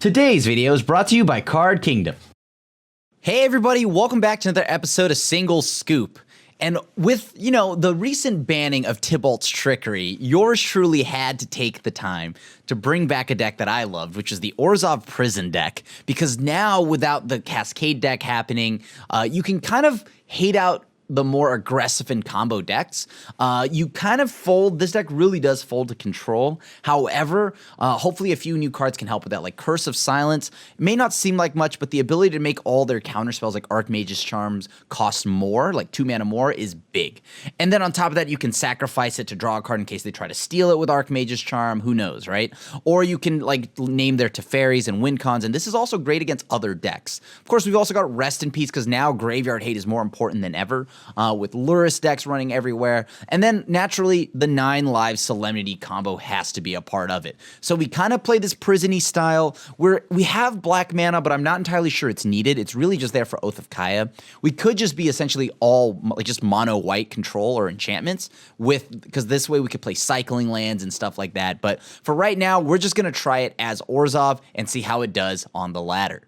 Today's video is brought to you by Card Kingdom. Hey everybody, welcome back to another episode of Single Scoop. And with, the recent banning of Tybalt's Trickery, yours truly had to take the time to bring back a deck that I loved, which is the Orzhov Prison deck. Because now, without the Cascade deck happening, you can kind of hate out the more aggressive and combo decks. You kind of fold, this deck really does fold to control. However, hopefully a few new cards can help with that, like Curse of Silence. It may not seem like much, but the ability to make all their counterspells like Archmage's Charms cost more, like 2 mana more, is big. And then on top of that, you can sacrifice it to draw a card in case they try to steal it with Archmage's Charm, who knows, right? Or you can like name their Teferis and win cons, and this is also great against other decks. Of course, we've also got Rest in Peace, because now Graveyard Hate is more important than ever. With Luris decks running everywhere. And then, naturally, the Nine-Lives Solemnity combo has to be a part of it. So we kind of play this prison-y style, where we have black mana, but I'm not entirely sure it's needed. It's really just there for Oath of Kaya. We could just be essentially all, like, just mono-white control or enchantments, because this way we could play cycling lands and stuff like that. But for right now, we're just going to try it as Orzhov and see how it does on the ladder.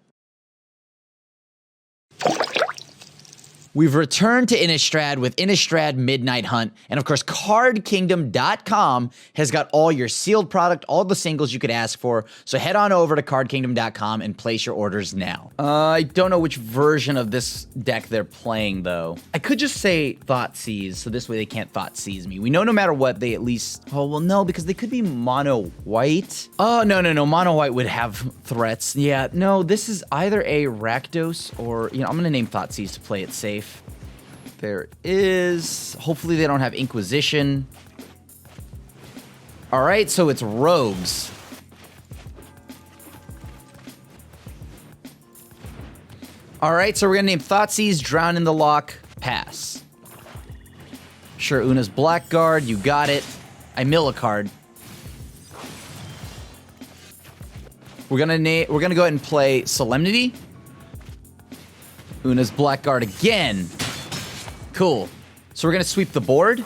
We've returned to Innistrad with Innistrad Midnight Hunt, and of course, CardKingdom.com has got all your sealed product, all the singles you could ask for, so head on over to CardKingdom.com and place your orders now. I don't know which version of this deck they're playing, though. I could just say Thoughtseize, so this way they can't Thoughtseize me. We know no matter what, they at least... Oh, well, no, because they could be mono-white. Oh, no, mono-white would have threats. Yeah, no, this is either a Rakdos or... I'm gonna name Thoughtseize to play it safe. There is... Hopefully they don't have Inquisition. Alright, so it's Rogues. Alright, so we're gonna name Thoughtseize, Drown in the Loch, pass. Sure, Una's Blackguard, you got it. I mill a card. We're gonna go ahead and play Solemnity. Una's Blackguard again. Cool. So we're gonna sweep the board.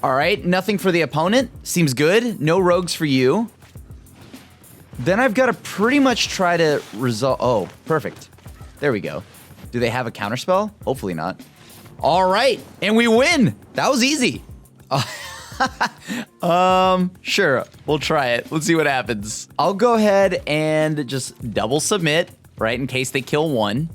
Alright, nothing for the opponent. Seems good. No rogues for you. Then I've got to pretty much try to resolve... Oh, perfect. There we go. Do they have a counterspell? Hopefully not. Alright, and we win! That was easy. Sure, we'll try it. Let's see what happens. I'll go ahead and just double submit, right, in case they kill one.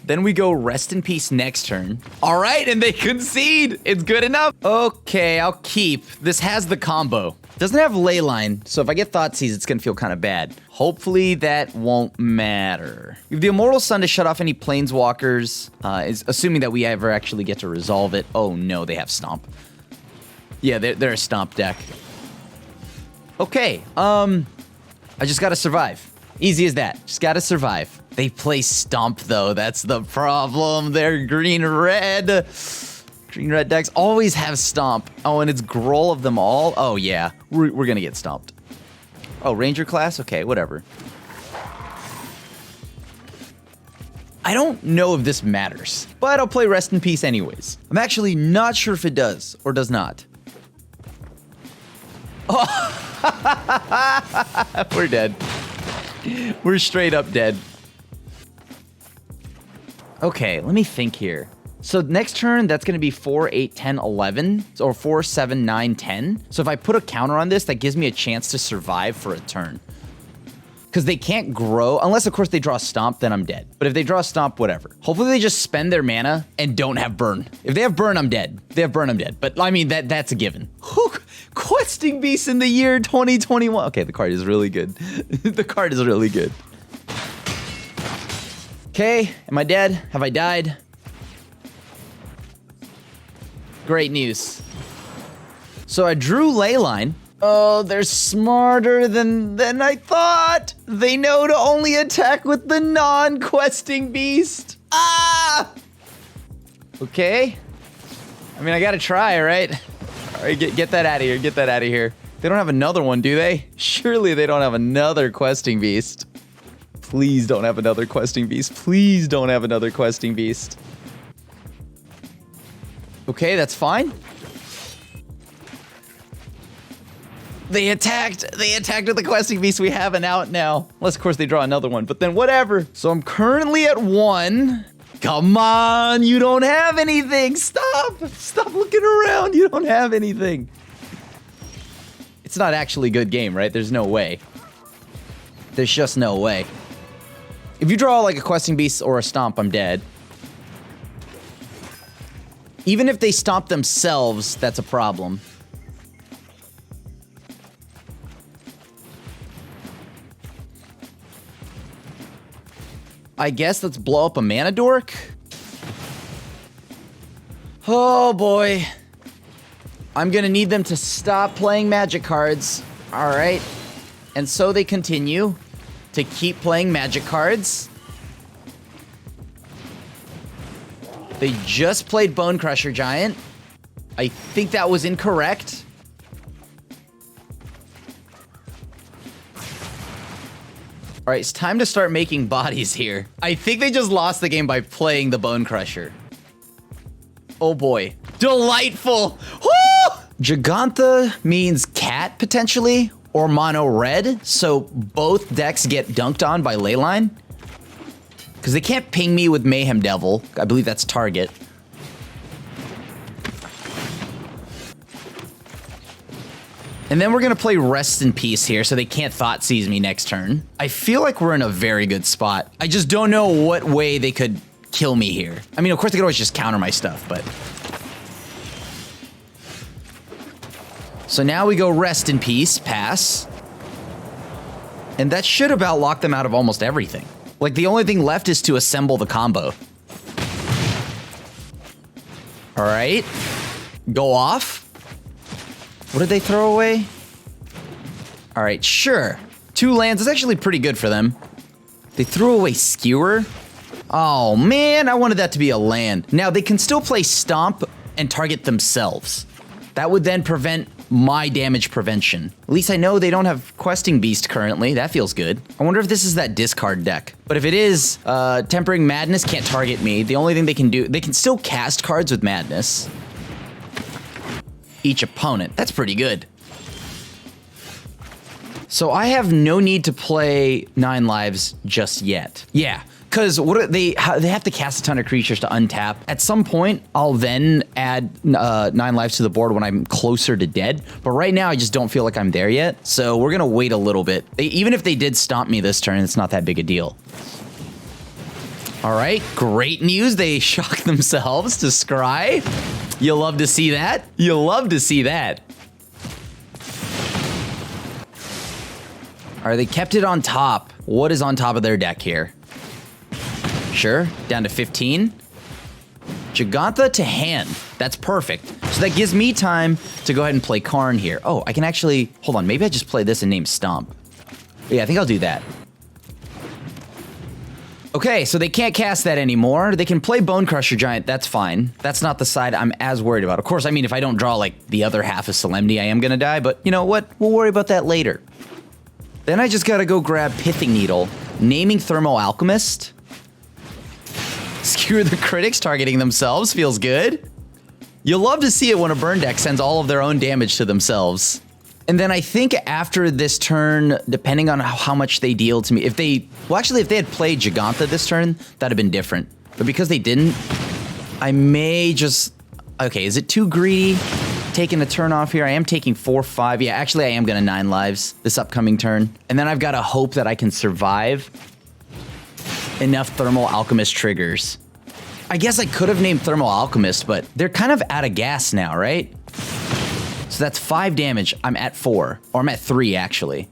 Then we go Rest in Peace next turn. All right, and they concede. It's good enough. Okay, I'll keep. This has the combo. Doesn't have Leyline, so if I get Thoughtseize, it's gonna feel kind of bad. Hopefully that won't matter. We have the Immortal Sun to shut off any Planeswalkers, assuming that we ever actually get to resolve it. Oh no, they have Stomp. Yeah, they're a Stomp deck. Okay, I just gotta survive. Easy as that, just gotta survive. They play Stomp though, that's the problem. They're green-red. Green-red decks always have Stomp. Oh, and it's Groll of them all? Oh yeah, we're gonna get stomped. Oh, Ranger class? Okay, whatever. I don't know if this matters, but I'll play Rest in Peace anyways. I'm actually not sure if it does or does not. Oh, we're dead. We're straight up dead. Okay, let me think here. So next turn, that's going to be 4, 8, 10, 11, or 4, 7, 9, 10. So if I put a counter on this, that gives me a chance to survive for a turn. Because they can't grow, unless of course they draw Stomp, then I'm dead. But if they draw Stomp, whatever. Hopefully they just spend their mana and don't have Burn. If they have Burn, I'm dead. If they have Burn, I'm dead. But I mean, that's a given. Questing Beast in the year 2021. Okay, the card is really good. The card is really good. Okay, am I dead? Have I died? Great news. So I drew Leyline. Oh, they're smarter than I thought. They know to only attack with the non-questing beast. Ah! Okay. I mean, I gotta try, right? All right, get that out of here. Get that out of here. They don't have another one, do they? Surely they don't have another questing beast. Please don't have another questing beast. Please don't have another questing beast. Okay, that's fine. They attacked with the questing beast. We have an out now. Unless, of course, they draw another one, but then whatever. So I'm currently at 1. Come on, you don't have anything. Stop looking around. You don't have anything. It's not actually a good game, right? There's no way. There's just no way. If you draw like a questing beast or a stomp, I'm dead. Even if they stomp themselves, that's a problem. I guess let's blow up a mana dork. Oh boy. I'm gonna need them to stop playing magic cards. All right. And so they continue to keep playing magic cards. They just played Bone Crusher Giant. I think that was incorrect. All right, it's time to start making bodies here. I think they just lost the game by playing the Bone Crusher. Oh boy. Delightful! Woo! Gigantha means cat, potentially, or mono red, so both decks get dunked on by Leyline. Because they can't ping me with Mayhem Devil. I believe that's target. And then we're gonna play Rest in Peace here, so they can't Thoughtseize me next turn. I feel like we're in a very good spot. I just don't know what way they could kill me here. I mean, of course they could always just counter my stuff, but... So now we go Rest in Peace, pass. And that should about lock them out of almost everything. Like, the only thing left is to assemble the combo. All right. Go off. What did they throw away? All right, sure. 2 lands is actually pretty good for them. They threw away Skewer. Oh, man, I wanted that to be a land. Now, they can still play Stomp and target themselves. That would then prevent my damage prevention. At least I know they don't have Questing Beast currently. That feels good. I wonder if this is that discard deck. But if it is, Tempering Madness can't target me. The only thing they can do, they can still cast cards with Madness. Each opponent. That's pretty good. So I have no need to play 9 lives just yet. Yeah, because what they have to cast a ton of creatures to untap. At some point, I'll then add 9 lives to the board when I'm closer to dead. But right now, I just don't feel like I'm there yet. So we're gonna wait a little bit. Even if they did stomp me this turn, it's not that big a deal. All right, great news. They shock themselves to scry. You'll love to see that. You'll love to see that. All right, they kept it on top. What is on top of their deck here? Sure, down to 15. Gigantha to hand. That's perfect. So that gives me time to go ahead and play Karn here. Oh, I can actually, hold on, maybe I just play this and name Stomp. Yeah, I think I'll do that. Okay, so they can't cast that anymore. They can play Bone Crusher Giant, that's fine. That's not the side I'm as worried about. Of course, I mean, if I don't draw, like, the other half of Solemnity, I am gonna die, but you know what? We'll worry about that later. Then I just gotta go grab Pithing Needle, naming Thermo Alchemist. Skewer the critics targeting themselves, feels good. You'll love to see it when a burn deck sends all of their own damage to themselves. And then I think after this turn, depending on how much they deal to me, if they had played Gigantha this turn, that'd have been different. But because they didn't, I may just, okay, is it too greedy? Taking a turn off here. I am taking 4-5. Yeah, actually I am gonna 9 lives this upcoming turn. And then I've got to hope that I can survive enough Thermal Alchemist triggers. I guess I could have named Thermal Alchemist, but they're kind of out of gas now, right? So that's 5 damage. I'm at 4. Or I'm at 3, actually.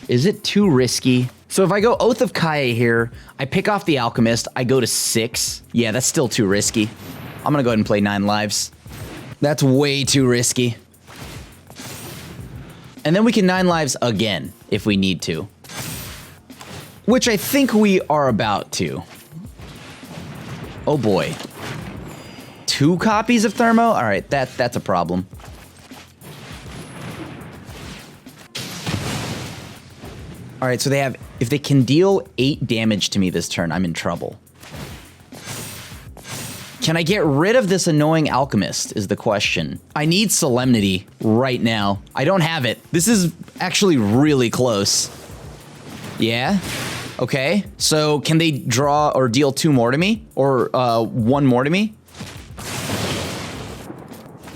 Is it too risky? So if I go Oath of Kae here, I pick off the Alchemist, I go to 6. Yeah, that's still too risky. I'm gonna go ahead and play 9 lives. That's way too risky. And then we can 9 lives again, if we need to. Which I think we are about to. Oh boy. 2 copies of Thermo? All right, that's a problem. All right, so they have, if they can deal 8 damage to me this turn, I'm in trouble. Can I get rid of this annoying alchemist is the question. I need Solemnity right now. I don't have it. This is actually really close. Yeah? Okay. So can they draw or deal 2 more to me? Or 1 more to me?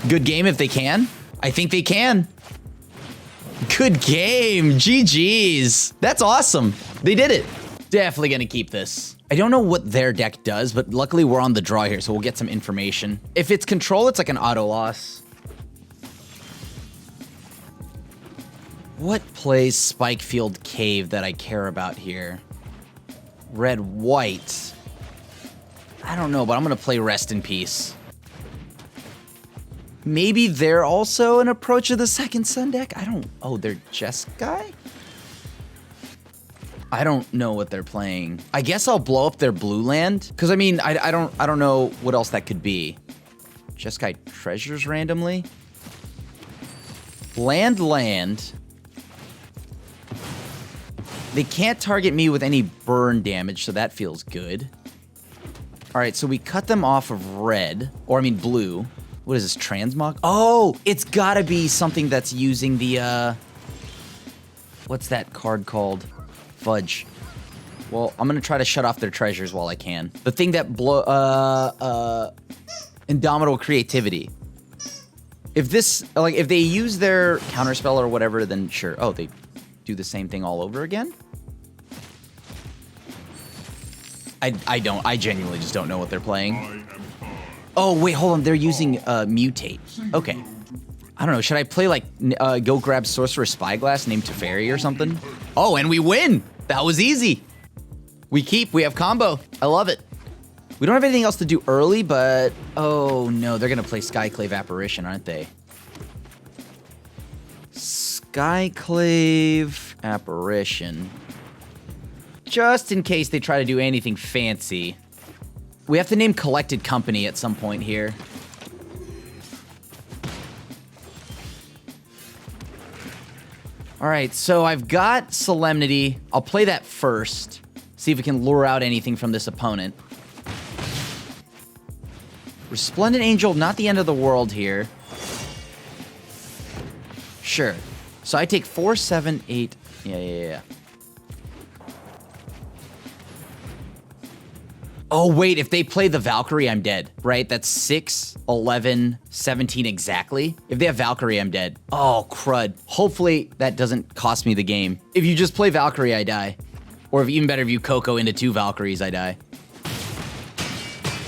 Good game if they can. I think they can. Good game. GG's. That's awesome. They did it. Definitely gonna keep this. I don't know what their deck does, but luckily we're on the draw here, so we'll get some information. If it's control, it's like an auto loss. What plays Spikefield Cave that I care about here? Red, white. I don't know, but I'm gonna play Rest in Peace. Maybe they're also an approach of the second sun deck? I don't... Oh, they're Jeskai? I don't know what they're playing. I guess I'll blow up their blue land. Because, I mean, I don't know what else that could be. Jeskai Treasures randomly? Land. They can't target me with any burn damage, so that feels good. All right, so we cut them off of red. Or, I mean, blue. What is this, Transmog? Oh, it's gotta be something that's using the, what's that card called? Fudge. Well, I'm gonna try to shut off their treasures while I can. The thing that Indomitable Creativity. If this, like, if they use their counterspell or whatever, then sure. Oh, they do the same thing all over again? I genuinely just don't know what they're playing. Oh, wait, hold on. They're using Mutate. Okay. I don't know. Should I play, like, go grab Sorcerer Spyglass named Teferi or something? Oh, and we win! That was easy. We keep. We have combo. I love it. We don't have anything else to do early, but... Oh, no. They're going to play Skyclave Apparition, aren't they? Skyclave Apparition. Just in case they try to do anything fancy. We have to name Collected Company at some point here. All right, so I've got Solemnity. I'll play that first. See if we can lure out anything from this opponent. Resplendent Angel, not the end of the world here. Sure. So I take 4, 7, 8. Yeah. Oh, wait, if they play the Valkyrie, I'm dead, right? That's 6, 11, 17 exactly. If they have Valkyrie, I'm dead. Oh, crud. Hopefully that doesn't cost me the game. If you just play Valkyrie, I die. Or if even better, if you Coco into 2 Valkyries, I die.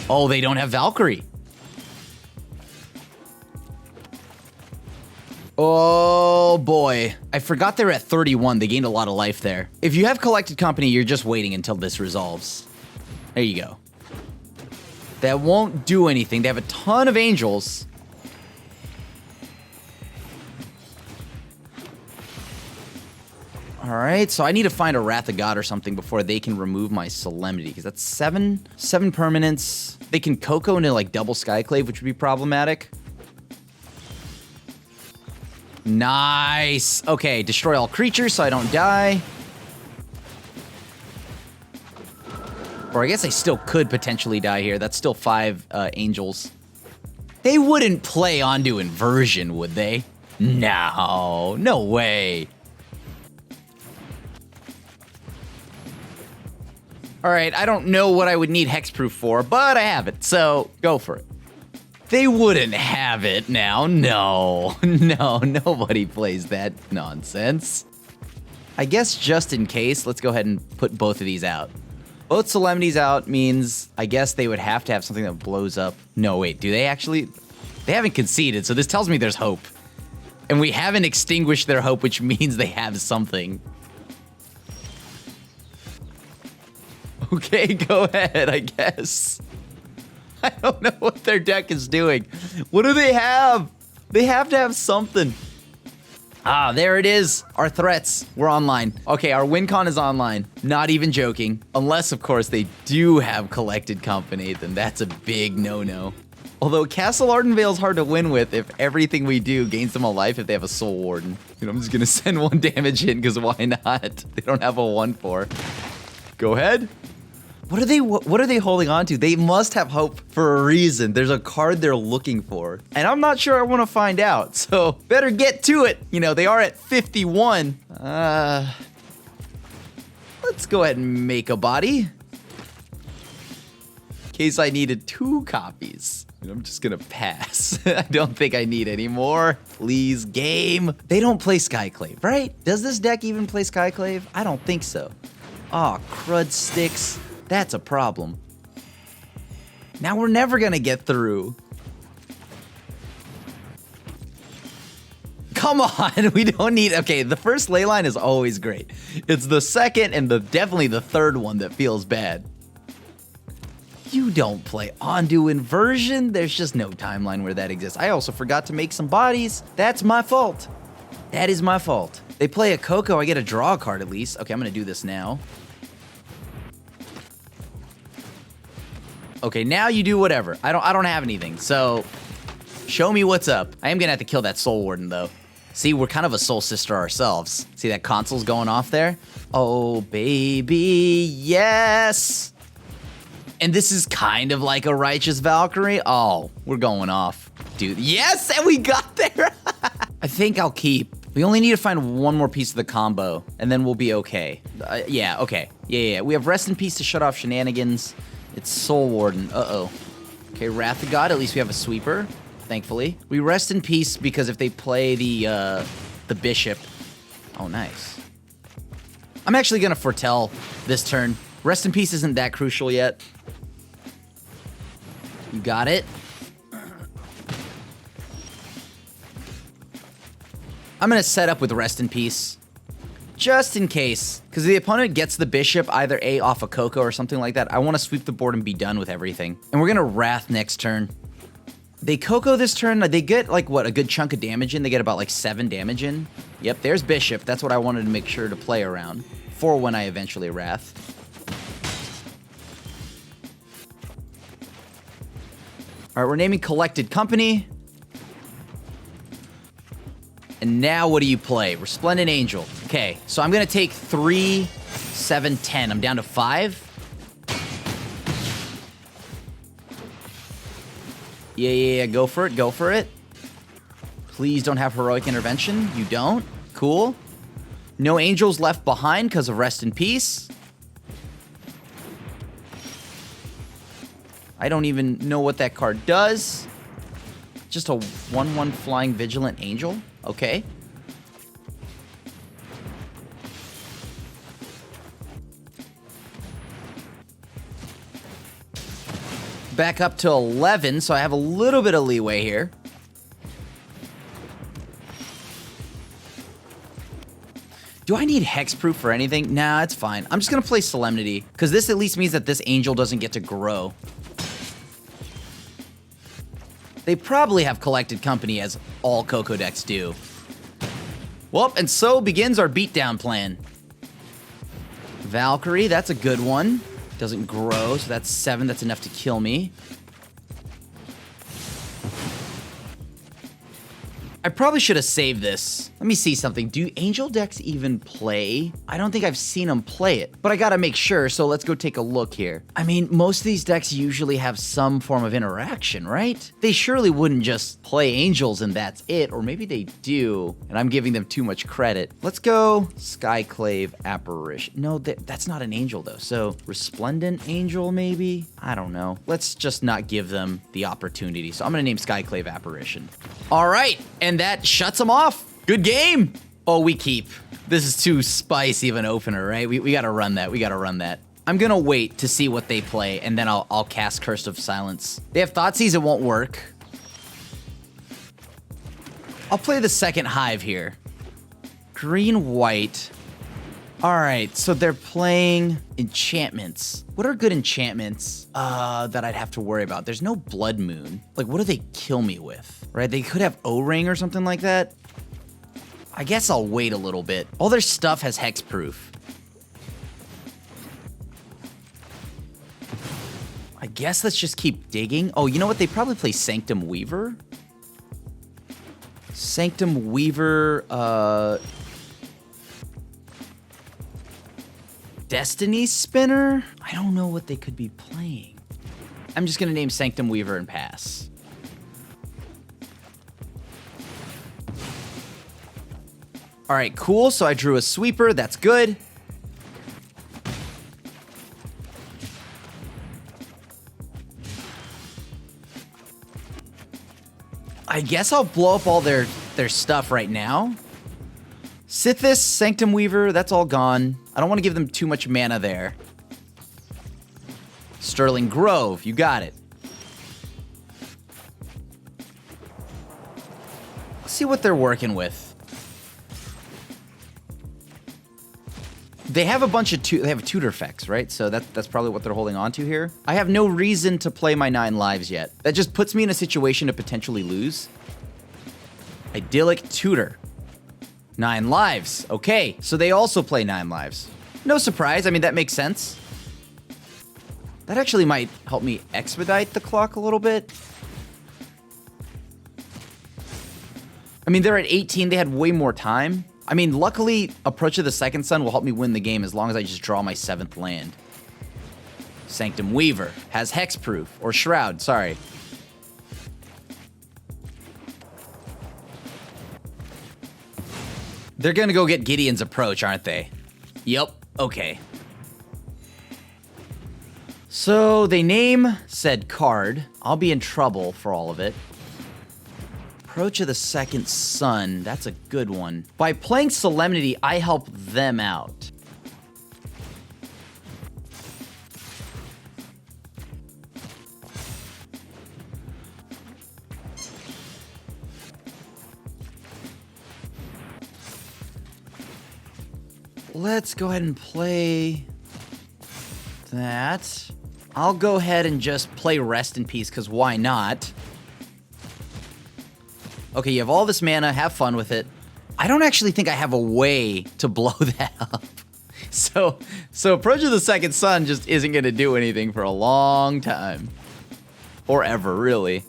Oh, they don't have Valkyrie. Oh, boy. I forgot they're at 31. They gained a lot of life there. If you have Collected Company, you're just waiting until this resolves. There you go. That won't do anything. They have a ton of angels. All right, so I need to find a Wrath of God or something before they can remove my Solemnity, because that's 7 permanents. They can Coco into, like, double Skyclave, which would be problematic. Nice. Okay, destroy all creatures so I don't die. Or I guess I still could potentially die here. That's still 5 angels. They wouldn't play onto Inversion, would they? No, no way. All right, I don't know what I would need Hexproof for, but I have it, so go for it. They wouldn't have it now. No, nobody plays that nonsense. I guess just in case, let's go ahead and put both of these out. Both Solemnities out means I guess they would have to have something that blows up. No, wait, do they actually? They haven't conceded, so this tells me there's hope. And we haven't extinguished their hope, which means they have something. Okay, go ahead, I guess. I don't know what their deck is doing. What do they have? They have to have something. Ah, there it is. Our threats. We're online. Okay, our win con is online. Not even joking. Unless, of course, they do have Collected Company, then that's a big no-no. Although Castle Ardenvale is hard to win with if everything we do gains them a life if they have a Soul Warden. You know, I'm just gonna send 1 damage in, because why not? They don't have a 1/4. Go ahead. What are they holding on to? They must have hope for a reason. There's a card they're looking for. And I'm not sure I want to find out. So better get to it. You know, they are at 51. Let's go ahead and make a body. In case I needed 2 copies. I'm just gonna pass. I don't think I need any more. Please, game. They don't play Skyclave, right? Does this deck even play Skyclave? I don't think so. Aw, crud sticks. That's a problem. Now we're never gonna get through. Come on, we don't need, okay, the first ley line is always great. It's the second and definitely the third one that feels bad. You don't play Ondu Inversion. There's just no timeline where that exists. I also forgot to make some bodies. That's my fault. That is my fault. They play a Coco, I get to draw a card at least. Okay, I'm gonna do this now. Okay, now you do whatever. I don't have anything, so show me what's up. I am gonna have to kill that Soul Warden though. See, we're kind of a soul sister ourselves. See that console's going off there? Oh, baby, yes. And this is kind of like a Righteous Valkyrie. Oh, we're going off. Dude, yes, and we got there. I think I'll keep. We only need to find one more piece of the combo, and then we'll be okay. Yeah, okay. Yeah. We have Rest in Peace to shut off shenanigans. It's Soul Warden. Uh-oh. Okay, Wrath of God. At least we have a sweeper, thankfully. We Rest in Peace because if they play the Bishop... Oh, nice. I'm actually going to foretell this turn. Rest in Peace isn't that crucial yet. You got it. I'm going to set up with Rest in Peace. Just in case. Because the opponent gets the Bishop, either A, off a Coco or something like that. I want to sweep the board and be done with everything. And we're going to Wrath next turn. They Coco this turn. They get, like, what, a good chunk of damage in? They get about, like, 7 damage in. Yep, there's Bishop. That's what I wanted to make sure to play around. For when I eventually Wrath. All right, we're naming Collected Company. And now what do you play? Resplendent Angel. Okay, so I'm going to take 3, 7, 10. I'm down to 5. Yeah, go for it, go for it. Please don't have Heroic Intervention. You don't. Cool. No Angels left behind because of Rest in Peace. I don't even know what that card does. Just a 1/1 Flying Vigilant Angel. Okay. Back up to 11, so I have a little bit of leeway here. Do I need hexproof for anything? Nah, it's fine. I'm just gonna play Solemnity, because this at least means that this angel doesn't get to grow. They probably have Collected Company, as all Coco decks do. Well, and so begins our beatdown plan. Valkyrie, that's a good one. Doesn't grow, so that's 7. That's enough to kill me. I probably should have saved this. Let me see something. Do Angel decks even play? I don't think I've seen them play it, but I gotta make sure, so let's go take a look here. I mean, most of these decks usually have some form of interaction, right? They surely wouldn't just play Angels and that's it, or maybe they do, and I'm giving them too much credit. Let's go Skyclave Apparition. No, that's not an Angel though, so Resplendent Angel maybe? I don't know. Let's just not give them the opportunity, so I'm gonna name Skyclave Apparition. All right, and that shuts them off. Good game. Oh, we keep. This is too spicy of an opener, right? We gotta run that. We gotta run that. I'm gonna wait to see what they play, and then I'll cast Curse of Silence. They have Thoughtseize, it won't work. I'll play the second Hive here. Green-white. All right, so they're playing enchantments. What are good enchantments that I'd have to worry about? There's no Blood Moon. Like, what do they kill me with, right? They could have O-Ring or something like that. I guess I'll wait a little bit. All their stuff has hexproof. I guess let's just keep digging. Oh, you know what? They probably play Sanctum Weaver. Sanctum Weaver, Destiny Spinner? I I don't know what they could be playing. I'm just gonna name Sanctum Weaver and pass. All right, cool. So I drew a sweeper. That's good. I guess I'll blow up all their stuff right now. Sithis, Sanctum Weaver, that's all gone. I don't want to give them too much mana there. Sterling Grove, you got it. Let's see what they're working with. They have a bunch of they have tutor effects, right? So that's probably what they're holding on to here. I have no reason to play my 9 lives yet. That just puts me in a situation to potentially lose. Idyllic Tutor. 9 lives. Okay, so they also play 9 lives. No surprise. I mean, that makes sense. That actually might help me expedite the clock a little bit. I mean, they're at 18. They had way more time. I mean, luckily, Approach of the Second Sun will help me win the game as long as I just draw my 7th land. Sanctum Weaver has Hexproof, or Shroud, sorry. They're gonna go get Gideon's Approach, aren't they? Yep, okay. So they name said card. I'll be in trouble for all of it. Approach of the Second Sun, that's a good one. By playing Solemnity, I help them out. Let's go ahead and play that. I'll go ahead and just play Rest in Peace, because why not? Okay, you have all this mana, have fun with it. I don't actually think I have a way to blow that up. So Approach of the Second Sun just isn't gonna do anything for a long time. Or ever, really.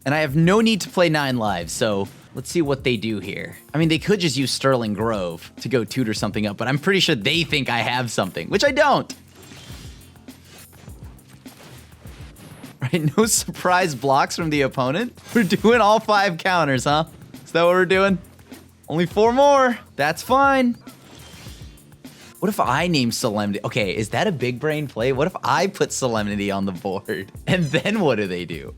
And I have no need to play 9 lives, so let's see what they do here. I mean, they could just use Sterling Grove to go tutor something up, but I'm pretty sure they think I have something, which I don't. Right, no surprise blocks from the opponent. We're doing all 5 counters, huh? Is that what we're doing? Only 4 more. That's fine. What if I name Solemnity? Okay, is that a big brain play? What if I put Solemnity on the board? And then what do they do?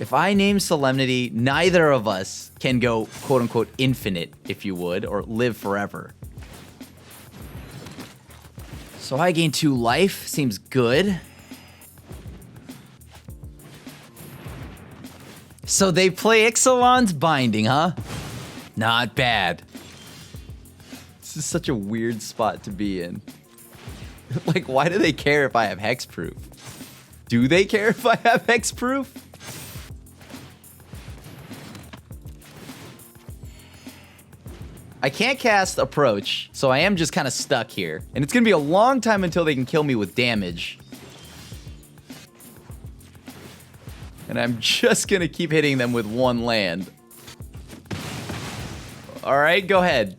If I name Solemnity, neither of us can go, quote-unquote, infinite, if you would, or live forever. So I gain 2 life. Seems good. So they play Ixalan's Binding, huh? Not bad. This is such a weird spot to be in. Like, why do they care if I have Hexproof? Do they care if I have Hexproof? I can't cast Approach, so I am just kind of stuck here. And it's going to be a long time until they can kill me with damage. And I'm just going to keep hitting them with 1 land. All right, go ahead.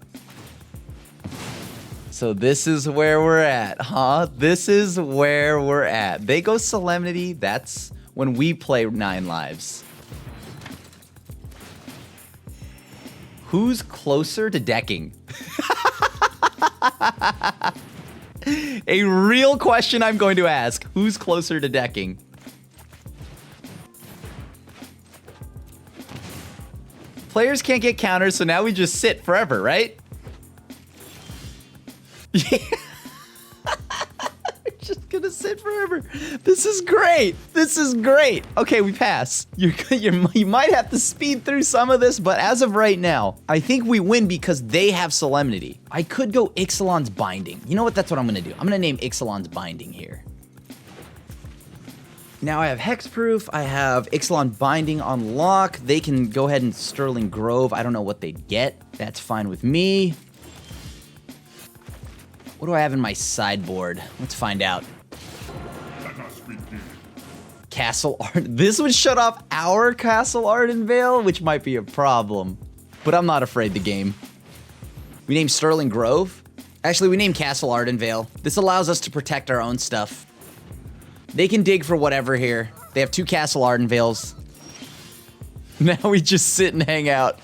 So this is where we're at, huh? This is where we're at. They go Solemnity. That's when we play 9 lives. Who's closer to decking? A real question I'm going to ask. Who's closer to decking? Players can't get counters, so now we just sit forever, right? Yeah. Just gonna sit forever. This is great. This is great. Okay, we pass. You might have to speed through some of this, but as of right now, I think we win because they have Solemnity. I could go Ixalan's Binding. You know what? That's what I'm gonna do. I'm gonna name Ixalan's Binding here. Now I have Hexproof. I have Ixalan Binding on lock. They can go ahead and Sterling Grove. I don't know what they'd get. That's fine with me. What do I have in my sideboard? Let's find out. Castle Art. This would shut off our Castle Ardenvale, which might be a problem. but I'm not afraid to game. We named Sterling Grove. Actually, we named Castle Ardenvale. This allows us to protect our own stuff. They can dig for whatever here. They have 2 Castle Ardenvales. Now we just sit and hang out.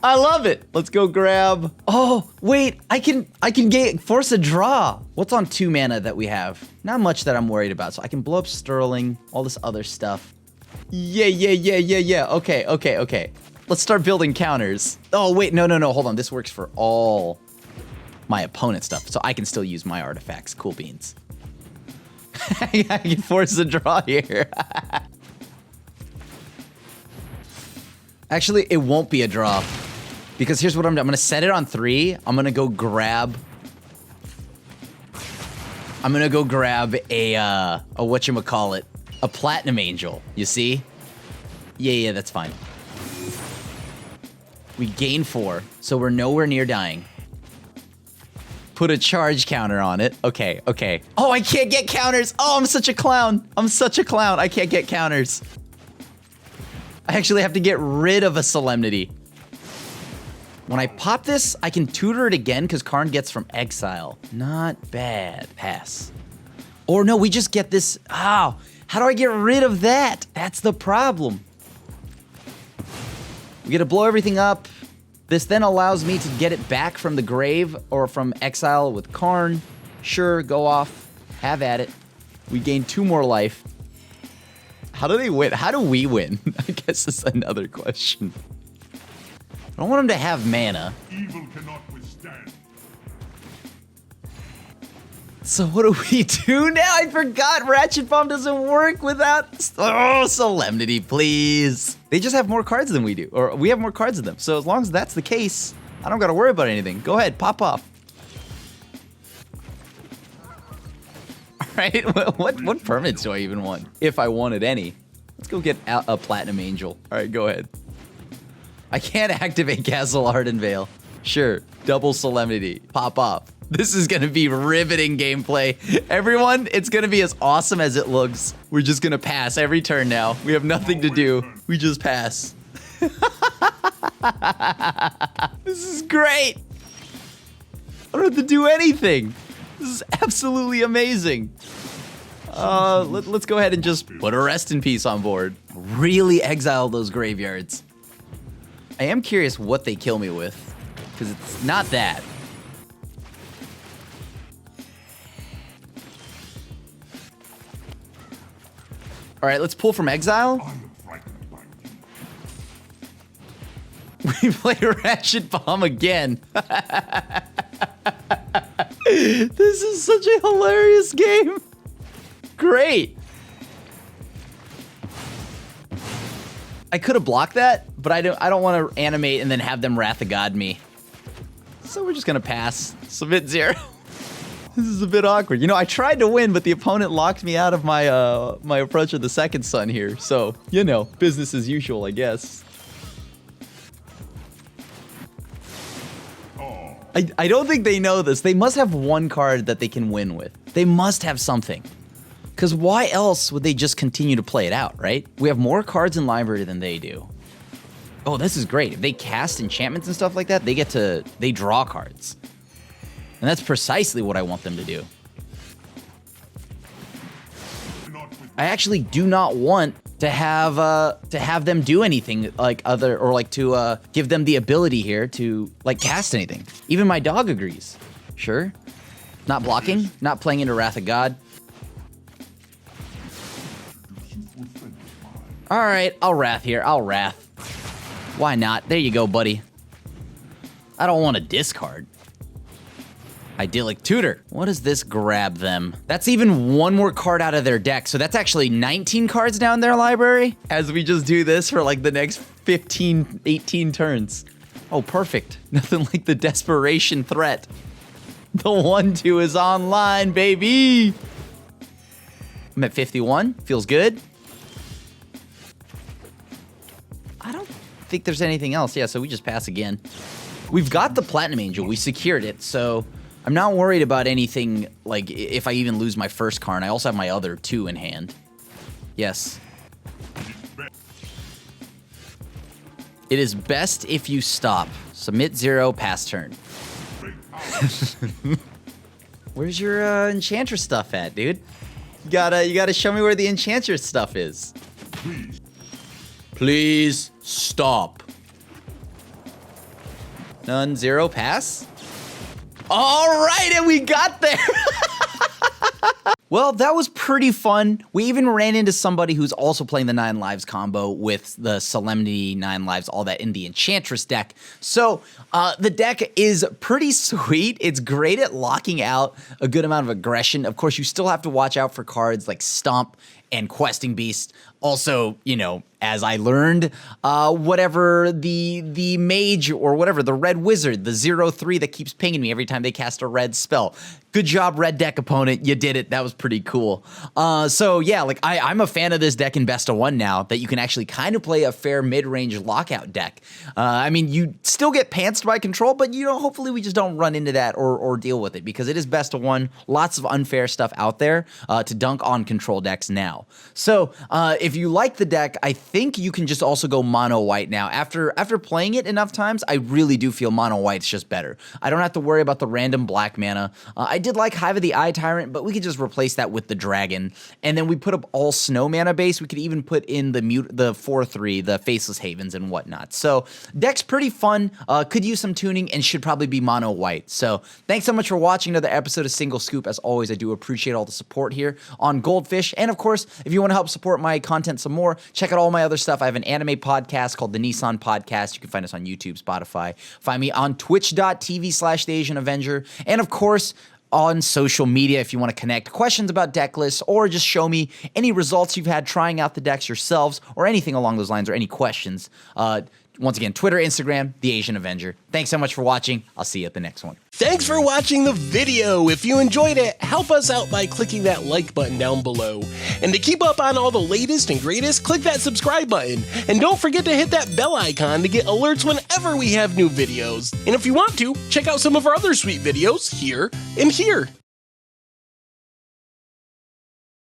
I love it. Let's go grab. Oh, wait, I can force a draw. What's on 2 mana that we have? Not much that I'm worried about. So I can blow up Sterling, all this other stuff. Yeah. Okay. Let's start building counters. Oh, wait, no. Hold on. This works for all my opponent stuff. So I can still use my artifacts. Cool beans. I can force a draw here. Actually, it won't be a draw. Because here's what I'm doing. I'm going to set it on 3. I'm going to go grab a whatchamacallit, a Platinum Angel. You see? Yeah, that's fine. We gain 4, so we're nowhere near dying. Put a charge counter on it. Okay. Oh, I can't get counters. Oh, I'm such a clown. I can't get counters. I actually have to get rid of a Solemnity. When I pop this, I can tutor it again because Karn gets from exile. Not bad. Pass. Or no, we just get this. Oh, how do I get rid of that? That's the problem. We get to blow everything up. This then allows me to get it back from the grave or from exile with Karn. Sure, go off. Have at it. We gain 2 more life. How do they win? How do we win? I guess that's another question. I don't want him to have mana. Evil cannot withstand. So what do we do now? I forgot Ratchet Bomb doesn't work without... Oh, Solemnity, please. They just have more cards than we do. Or we have more cards than them. So as long as that's the case, I don't got to worry about anything. Go ahead, pop off. All right, what permanents do I even want? If I wanted any. Let's go get a Platinum Angel. All right, go ahead. I can't activate Castle Ardenvale. Sure, double Solemnity. Pop off. This is gonna be riveting gameplay. Everyone, it's gonna be as awesome as it looks. We're just gonna pass every turn now. We have nothing to do. We just pass. This is great. I don't have to do anything. This is absolutely amazing. Let's go ahead and just put a Rest in Peace on board. Really exile those graveyards. I am curious what they kill me with, because it's not that. All right, let's pull from exile. We play Ratchet Bomb again. This is such a hilarious game. Great. I could have blocked that, but I don't want to animate and then have them Wrath of God me. So we're just gonna pass. Submit 0. This is a bit awkward. You know, I tried to win, but the opponent locked me out of my my Approach of the Second Sun here. So, you know, business as usual, I guess. I don't think they know this. They must have one card that they can win with. They must have something. Because why else would they just continue to play it out, right? We have more cards in library than they do. Oh, this is great. If they cast enchantments and stuff like that, they draw cards. And that's precisely what I want them to do. I actually do not want to have them do anything like to give them the ability here to like cast anything. Even my dog agrees. Sure. Not blocking, not playing into Wrath of God. All right, I'll Wrath here. I'll Wrath. Why not? There you go, buddy. I don't want to discard. Idyllic Tutor. What does this grab them? That's even one more card out of their deck. So that's actually 19 cards down their library as we just do this for like the next 15, 18 turns. Oh, perfect. Nothing like the desperation threat. The 1/2 is online, baby. I'm at 51. Feels good. I don't think there's anything else. Yeah, so we just pass again. We've got the Platinum Angel. We secured it, so I'm not worried about anything, like, if I even lose my first card. I also have my other 2 in hand. Yes. It is best if you stop. Submit 0, pass turn. Where's your Enchantress stuff at, dude? You gotta show me where the Enchantress stuff is. Please stop. None, 0, pass. All right, and we got there. Well, that was pretty fun. We even ran into somebody who's also playing the 9 lives combo with the Solemnity, 9 lives, all that in the Enchantress deck. So the deck is pretty sweet. It's great at locking out a good amount of aggression. Of course, you still have to watch out for cards like Stomp and Questing Beast. Also, you know, as I learned, whatever the mage or whatever, the red wizard, the 0/3 that keeps pinging me every time they cast a red spell. Good job, red deck opponent. You did it. That was pretty cool. So yeah, like I'm a fan of this deck in best of 1 now, that you can actually kind of play a fair mid-range lockout deck. I mean, you still get pantsed by control, but you know, hopefully we just don't run into that or deal with it, because it is best of 1. Lots of unfair stuff out there to dunk on control decks now. So if you like the deck, I think you can just also go mono white now. After playing it enough times, I really do feel mono white's just better. I don't have to worry about the random black mana. I did like Hive of the Eye Tyrant, but we could just replace that with the dragon. And then we put up all snow mana base. We could even put in the 4/3, the Faceless Havens and whatnot. So deck's pretty fun, could use some tuning, and should probably be mono white. So thanks so much for watching another episode of Single Scoop. As always, I do appreciate all the support here on Goldfish. And of course, if you want to help support my content some more, check out all my other stuff. I have an anime podcast called the Nissan Podcast. You can find us on YouTube, Spotify. Find me on twitch.tv/TheAsianAvenger. And of course, on social media if you want to connect questions about deck lists, or just show me any results you've had trying out the decks yourselves, or anything along those lines, or any questions. Once again, Twitter, Instagram, The Asian Avenger. Thanks so much for watching. I'll see you at the next one. Thanks for watching the video. If you enjoyed it, help us out by clicking that like button down below. And to keep up on all the latest and greatest, click that subscribe button. And don't forget to hit that bell icon to get alerts whenever we have new videos. And if you want to, check out some of our other sweet videos here and here.